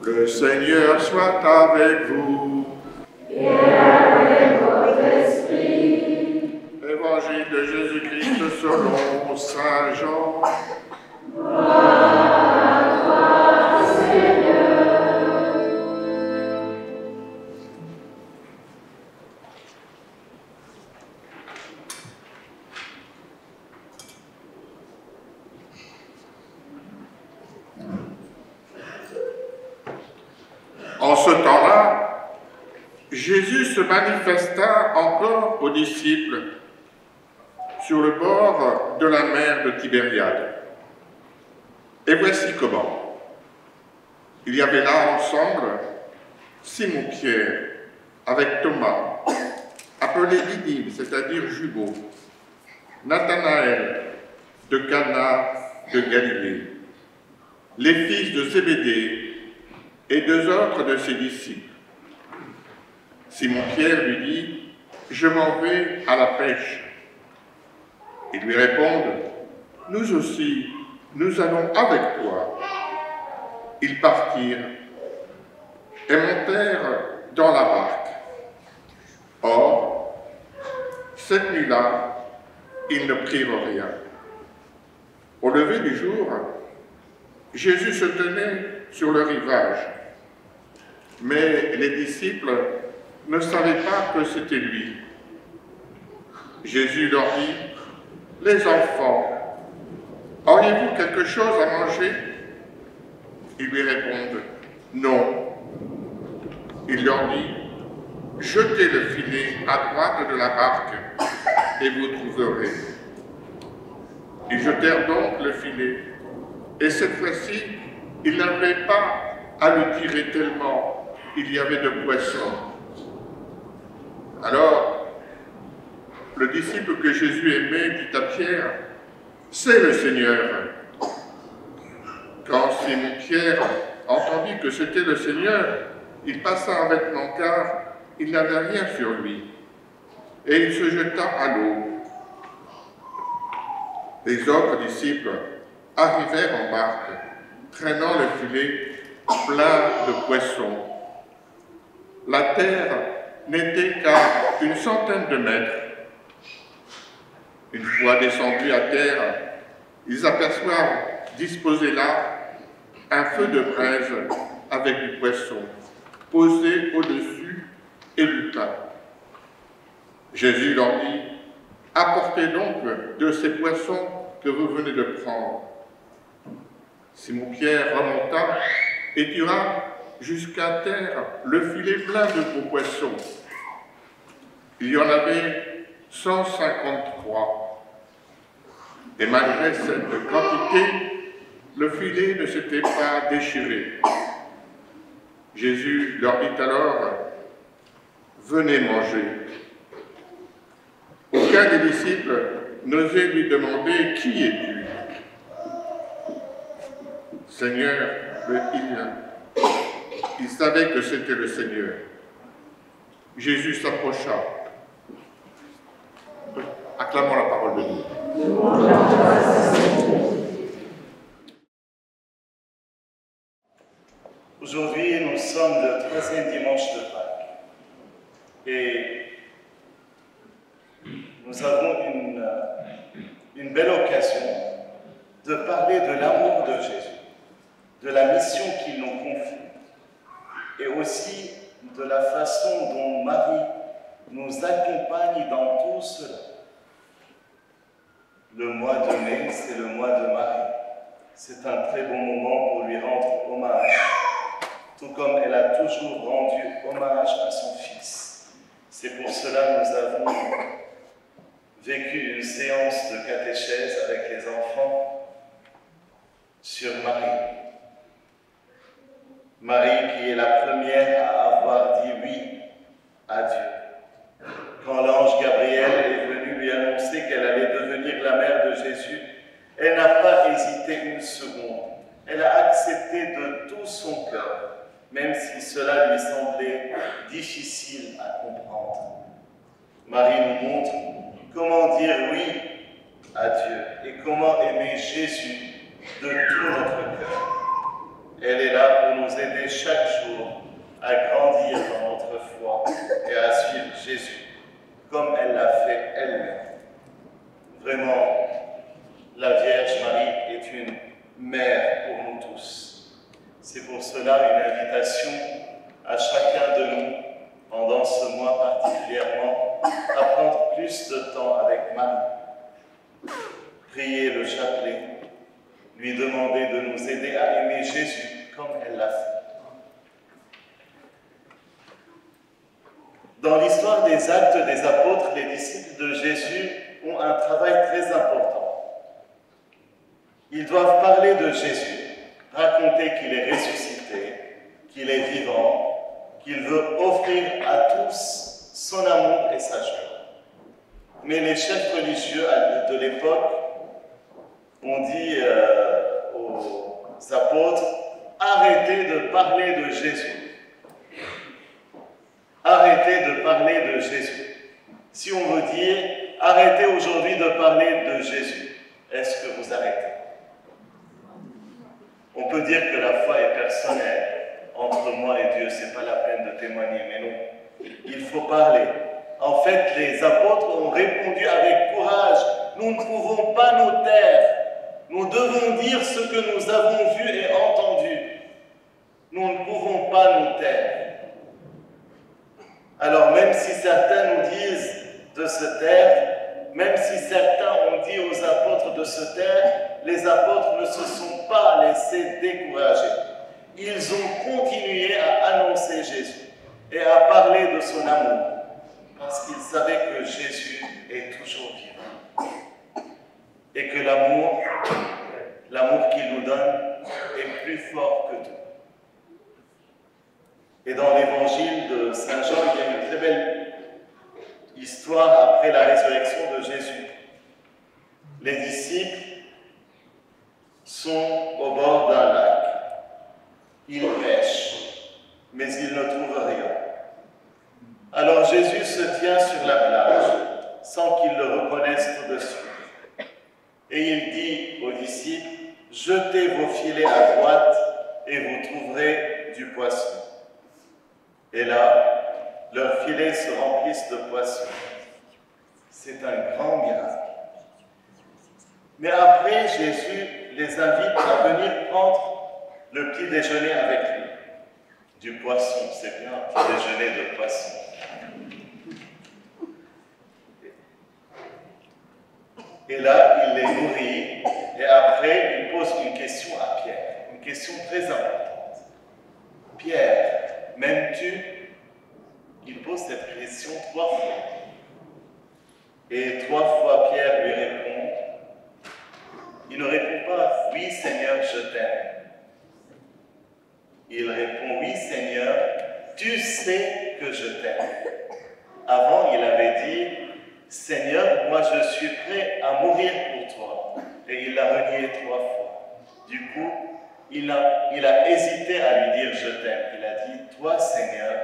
Le Seigneur soit avec vous. Et avec votre esprit. Évangile de Jésus-Christ selon Saint Jean. Gloire à toi, Seigneur. En ce temps-là, Jésus se manifesta encore aux disciples sur le bord de la mer de Tibériade. Et voici comment. Il y avait là ensemble Simon-Pierre avec Thomas, appelé Didyme, c'est-à-dire Jumeau, Nathanaël de Cana de Galilée, les fils de Zébédée et deux autres de ses disciples. Simon-Pierre lui dit « Je m'en vais à la pêche ». Ils lui répondent « Nous aussi, nous allons avec toi ». Ils partirent et montèrent dans la barque. Or, cette nuit-là, ils ne prirent rien. Au lever du jour, Jésus se tenait sur le rivage, mais les disciples ne savaient pas que c'était lui. Jésus leur dit « Les enfants, auriez-vous quelque chose à manger ?» Ils lui répondent « Non ». Il leur dit « Jetez le filet à droite de la barque et vous trouverez. » Ils jetèrent donc le filet, et cette fois-ci, ils n'avaient pas à le tirer tellement il y avait de poissons. Alors, le disciple que Jésus aimait dit à Pierre, « C'est le Seigneur ». Quand Simon-Pierre entendit que c'était le Seigneur, il passa un vêtement car il n'avait rien sur lui, et il se jeta à l'eau. Les autres disciples arrivèrent en barque, traînant le filet plein de poissons. La terre n'était qu'à une centaine de mètres. Une fois descendus à terre, ils aperçoivent disposé là un feu de braise avec du poisson posé au-dessus et du pain. Jésus leur dit « Apportez donc de ces poissons que vous venez de prendre. » Simon-Pierre remonta et tira jusqu'à terre le filet plein de beaux poissons. Il y en avait 153. Et malgré cette quantité, le filet ne s'était pas déchiré. Jésus leur dit alors « Venez manger ». Aucun des disciples n'osait lui demander « Qui es-tu » ? Seigneur, il savait que c'était le Seigneur. Jésus s'approcha. Acclamons la parole de Dieu. Aujourd'hui, nous sommes le 13e dimanche de Pâques et nous avons une belle occasion de parler de l'amour de Jésus, de la mission qu'il nous confie et aussi de la façon dont Marie nous accompagne dans tout cela. Le mois de mai, c'est le mois de Marie. C'est un très bon moment pour lui rendre hommage, tout comme elle a toujours rendu hommage à son Fils. C'est pour cela que nous avons vécu une séance de catéchèse avec les enfants sur Marie. Marie qui est la première à avoir dit oui à Dieu. Quand l'ange Gabriel est venu lui annoncer qu'elle allait devenir la mère de Jésus, elle n'a pas hésité une seconde. Elle a accepté de tout son cœur, même si cela lui semblait difficile à comprendre. Marie nous montre comment dire oui à Dieu et comment aimer Jésus de tout notre cœur. Elle est là pour nous aider chaque jour à grandir dans notre foi et à suivre Jésus, comme elle l'a fait elle-même. Vraiment, la Vierge Marie est une mère pour nous tous. C'est pour cela une invitation à chacun de nous, pendant ce mois particulièrement, à prendre plus de temps avec Marie. Prier le chapelet, lui demander de nous aider à aimer Jésus comme elle l'a fait. Dans l'histoire des actes des apôtres, les disciples de Jésus ont un travail très important. Ils doivent parler de Jésus, raconter qu'il est ressuscité, qu'il est vivant, qu'il veut offrir à tous son amour et sa joie. Mais les chefs religieux de l'époque ont dit aux apôtres, arrêtez de parler de Jésus. Arrêtez de parler de Jésus. Si on veut dire, arrêtez aujourd'hui de parler de Jésus, est-ce que vous arrêtez? On peut dire que la foi est personnelle. Entre moi et Dieu, ce n'est pas la peine de témoigner, mais non. Il faut parler. En fait, les apôtres ont répondu avec courage. Nous ne pouvons pas nous taire. Nous devons dire ce que nous avons vu et entendu. Nous ne pouvons pas nous taire. Alors même si certains nous disent de se taire, même si certains ont dit aux apôtres de se taire, les apôtres ne se sont pas laissés décourager. Ils ont continué à annoncer Jésus et à parler de son amour, parce qu'ils savaient que Jésus est toujours vivant. Et que l'amour qu'il nous donne est plus fort que tout. Et dans l'évangile de Saint Jean, il y a une très belle histoire après la résurrection de Jésus. Les disciples sont au bord d'un lac. Ils pêchent, mais ils ne trouvent rien. Alors Jésus se tient sur la plage, sans qu'ils le reconnaissent tout de suite. Et il dit aux disciples, jetez vos filets à droite et vous trouverez du poisson. Et là, leurs filets se remplissent de poissons. C'est un grand miracle. Mais après, Jésus les invite à venir prendre le petit déjeuner avec lui. Du poisson, c'est bien, un petit déjeuner de poisson. Et là, il les nourrit. Et après, il pose une question à Pierre. Une question très importante. Pierre, m'aimes-tu? Il pose cette question 3 fois. Et 3 fois, Pierre lui répond. Il ne répond pas « Oui, Seigneur, je t'aime ». Il répond « Oui, Seigneur, tu sais que je t'aime ». Avant, il avait dit « Seigneur, moi je suis prêt à mourir pour toi ». Et il l'a renié 3 fois. Du coup, il a hésité à lui dire « Je t'aime ». Il a dit « Toi, Seigneur,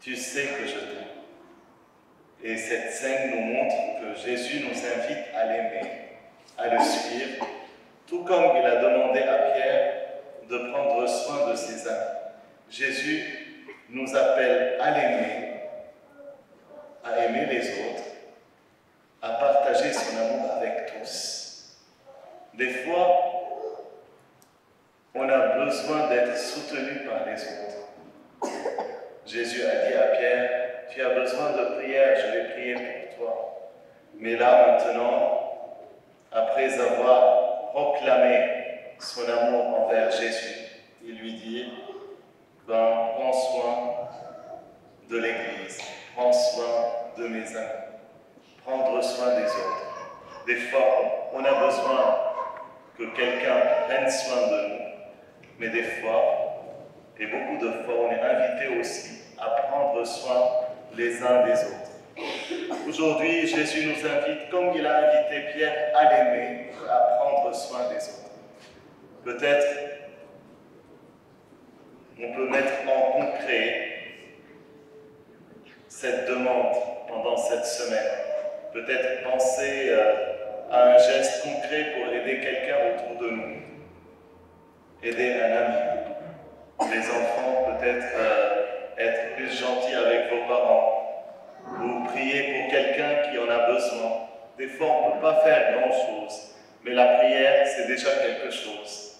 tu sais que je t'aime ». Et cette scène nous montre que Jésus nous invite à l'aimer, à le suivre, tout comme il a demandé à Pierre de prendre soin de ses amis. Jésus nous appelle à l'aimer, à aimer les autres, à partager son amour avec tous. Des fois, on a besoin d'être soutenu par les autres. Jésus a dit à Pierre, tu as besoin de prière, je vais prier pour toi. Mais là, maintenant, après avoir proclamé son amour envers Jésus, il lui dit, prends soin de l'Église, prends soin de mes amis, prendre soin des autres. Des fois, on a besoin que quelqu'un prenne soin de nous, mais des fois, et beaucoup de fois, on est invité aussi à prendre soin les uns des autres. Aujourd'hui, Jésus nous invite, comme il a invité Pierre à l'aimer, à prendre soin des autres. Peut-être on peut mettre en concret cette demande pendant cette semaine. Peut-être penser à un geste concret pour aider quelqu'un autour de nous. Aider un ami, les enfants, peut-être être plus gentils avec vos parents, ou prier pour quelqu'un qui en a besoin. Des fois, on ne peut pas faire grand-chose, mais la prière, c'est déjà quelque chose.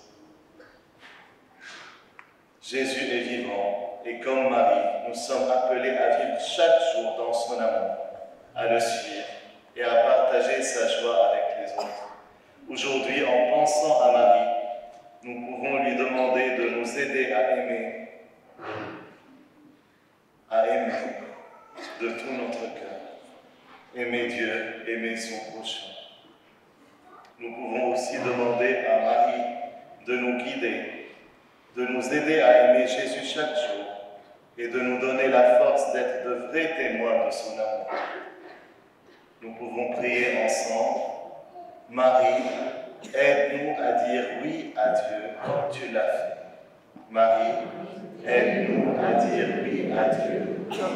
Jésus est vivant, et comme Marie, nous sommes appelés à vivre chaque jour dans son amour, à le suivre et à partager sa joie avec les autres. Aujourd'hui, en pensant à Marie, nous pouvons lui demander de nous aider à aimer de tout notre cœur. Aimer Dieu, aimer son prochain. Nous pouvons aussi demander à Marie de nous guider, de nous aider à aimer Jésus chaque jour et de nous donner la force d'être de vrais témoins de son amour. Nous pouvons prier ensemble. Marie, aide-nous à dire oui à Dieu comme tu l'as fait. Marie, aide-nous à dire oui à Dieu comme